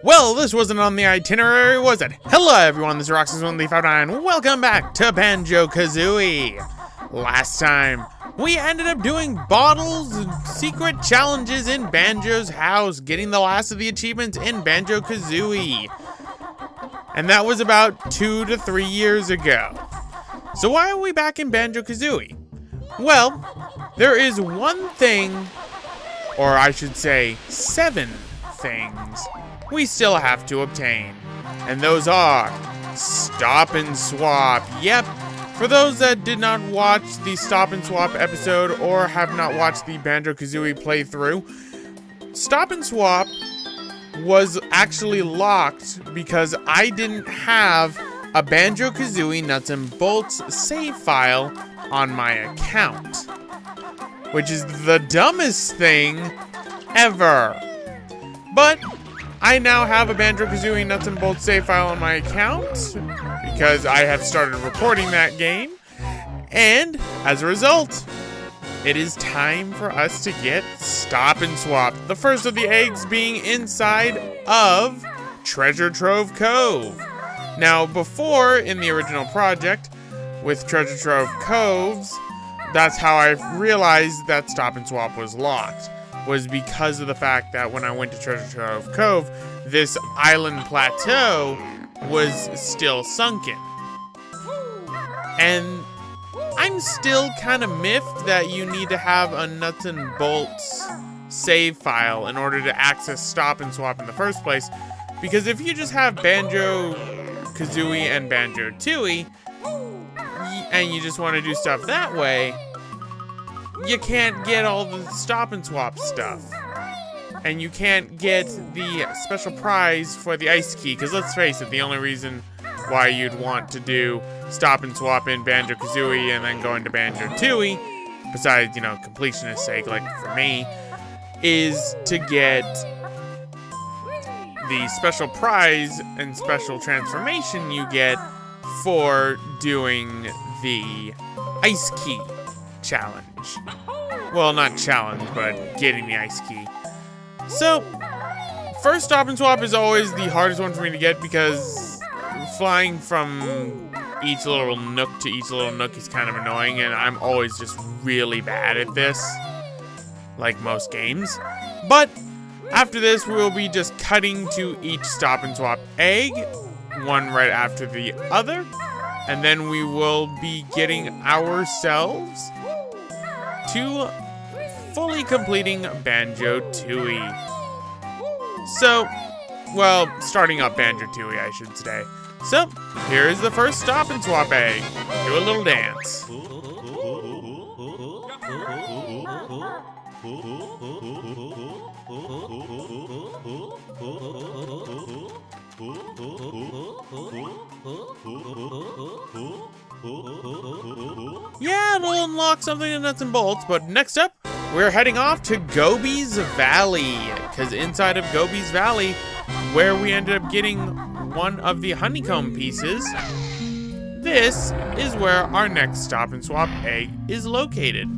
Well, this wasn't on the itinerary, was it? Hello everyone, this is Roxas1359. Welcome back to Banjo-Kazooie. Last time, we ended up doing bottles and secret challenges in Banjo's house, getting the last of the achievements in Banjo-Kazooie. And that was about 2 to 3 years ago. So why are we back in Banjo-Kazooie? Well, there is one thing, or I should say 7 things, we still have to obtain. And those are Stop and Swap. Yep, for those that did not watch the Stop and Swap episode or have not watched the Banjo-Kazooie playthrough, Stop and Swap was actually locked because I didn't have a Banjo-Kazooie Nuts and Bolts save file on my account, which is the dumbest thing ever. But I now have a Banjo-Kazooie Nuts and Bolts save file on my account because I have started recording that game, and as a result, it is time for us to get Stop and Swap. The first of the eggs being inside of Treasure Trove Cove. Now, before, in the original project, with Treasure Trove Coves, that's how I realized that Stop and Swap was locked, was because of the fact that when I went to Treasure Trove Cove, this island plateau was still sunken. And I'm still kind of miffed that you need to have a Nuts and Bolts save file in order to access Stop and Swap in the first place, because if you just have Banjo-Kazooie and Banjo-Tooie, and you just want to do stuff that way, you can't get all the Stop and Swap stuff. And you can't get the special prize for the ice key, because let's face it, the only reason why you'd want to do Stop and Swap in Banjo-Kazooie and then go into Banjo-Tooie, besides, completionist's sake, like for me, is to get the special prize and special transformation you get for doing the ice key challenge. Well, not challenge, but getting the ice key. So, first Stop and Swap is always the hardest one for me to get because flying from each little nook to each little nook is kind of annoying, and I'm always just really bad at this, like most games. But after this, we will be just cutting to each Stop and Swap egg, one right after the other, and then we will be getting ourselves to fully completing Banjo-Tooie. So, well, starting up Banjo-Tooie, I should say. So, here is the first Stop and Swap egg. Do a little dance. Yeah, it'll unlock something in Nuts and Bolts, but next up, we're heading off to Gobi's Valley, because inside of Gobi's Valley, where we ended up getting one of the honeycomb pieces, this is where our next Stop and Swap egg is located.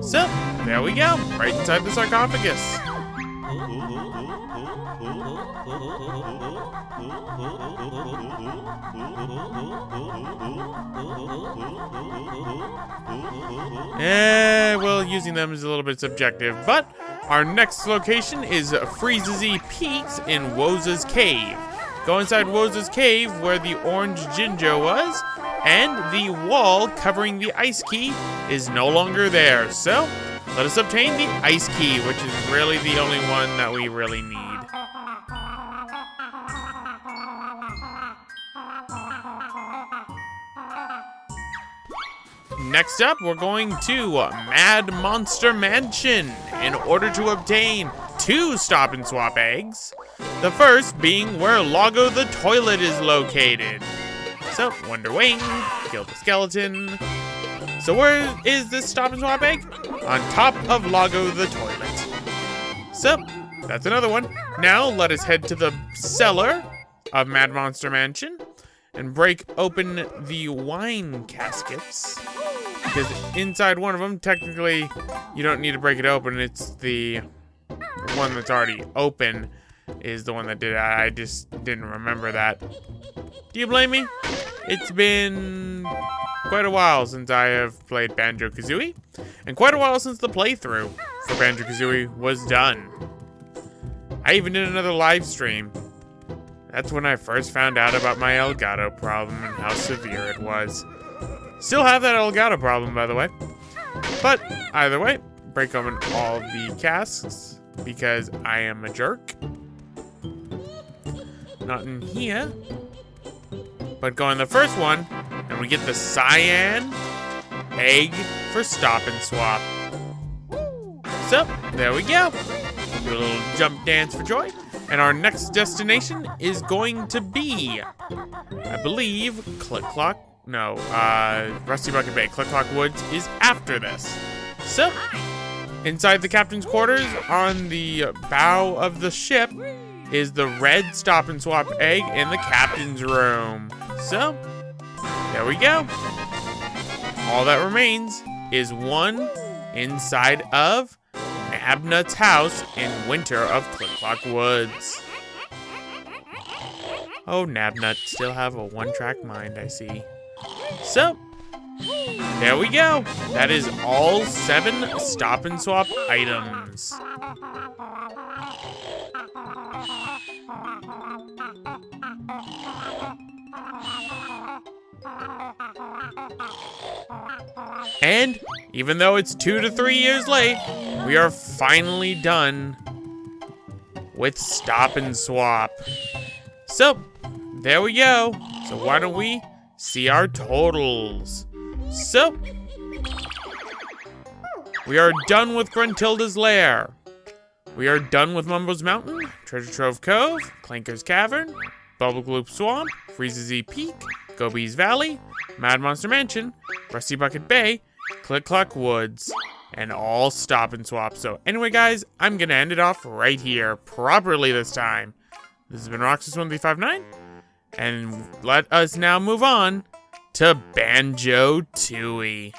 So, there we go, right inside the sarcophagus. Well, using them is a little bit subjective, but our next location is Freezy Peaks in Woza's Cave. Go inside Woza's Cave where the orange Jinjo was, and the wall covering the ice key is no longer there. So, let us obtain the ice key, which is really the only one that we really need. Next up, we're going to Mad Monster Mansion in order to obtain 2 Stop and Swap eggs. The first being where Logo the Toilet is located. So, Wonder Wing, kill the skeleton. So where is this Stop and Swap egg? On top of Logo the Toilet. So, that's another one. Now, let us head to the cellar of Mad Monster Mansion and break open the wine caskets. Because inside one of them, technically, you don't need to break it open. It's the one that's already open is the one that did it. I just didn't remember that. Do you blame me? It's been quite a while since I have played Banjo-Kazooie, and quite a while since the playthrough for Banjo-Kazooie was done. I even did another live stream. That's when I first found out about my Elgato problem and how severe it was. Still have that Elgato problem, by the way. But either way, break open all the casks because I am a jerk. Not in here. But go in the first one, and we get the cyan egg for Stop and Swap. So, there we go. Do a little jump dance for joy. And our next destination is going to be, I believe, Rusty Bucket Bay. Click Clock Woods is after this. So, inside the captain's quarters on the bow of the ship is the red Stop and Swap egg in the captain's room. So, there we go. All that remains is one inside of Nabnut's house in Winter of Click Clock Woods. Oh, Nabnut, still have a one-track mind, I see. So, there we go. That is all 7 Stop and Swap items. And even though it's 2 to 3 years late, we are finally done with Stop and Swap. So, there we go. So why don't we see our totals? So, we are done with Gruntilda's Lair. We are done with Mumbo's Mountain, Treasure Trove Cove, Clanker's Cavern, Bubble Gloop Swamp, Freeze's Peak, Gobi's Valley, Mad Monster Mansion, Rusty Bucket Bay, Click Clock Woods, and all Stop and Swap. So anyway, guys, I'm going to end it off right here, properly this time. This has been Roxas1359, and let us now move on to Banjo-Tooie.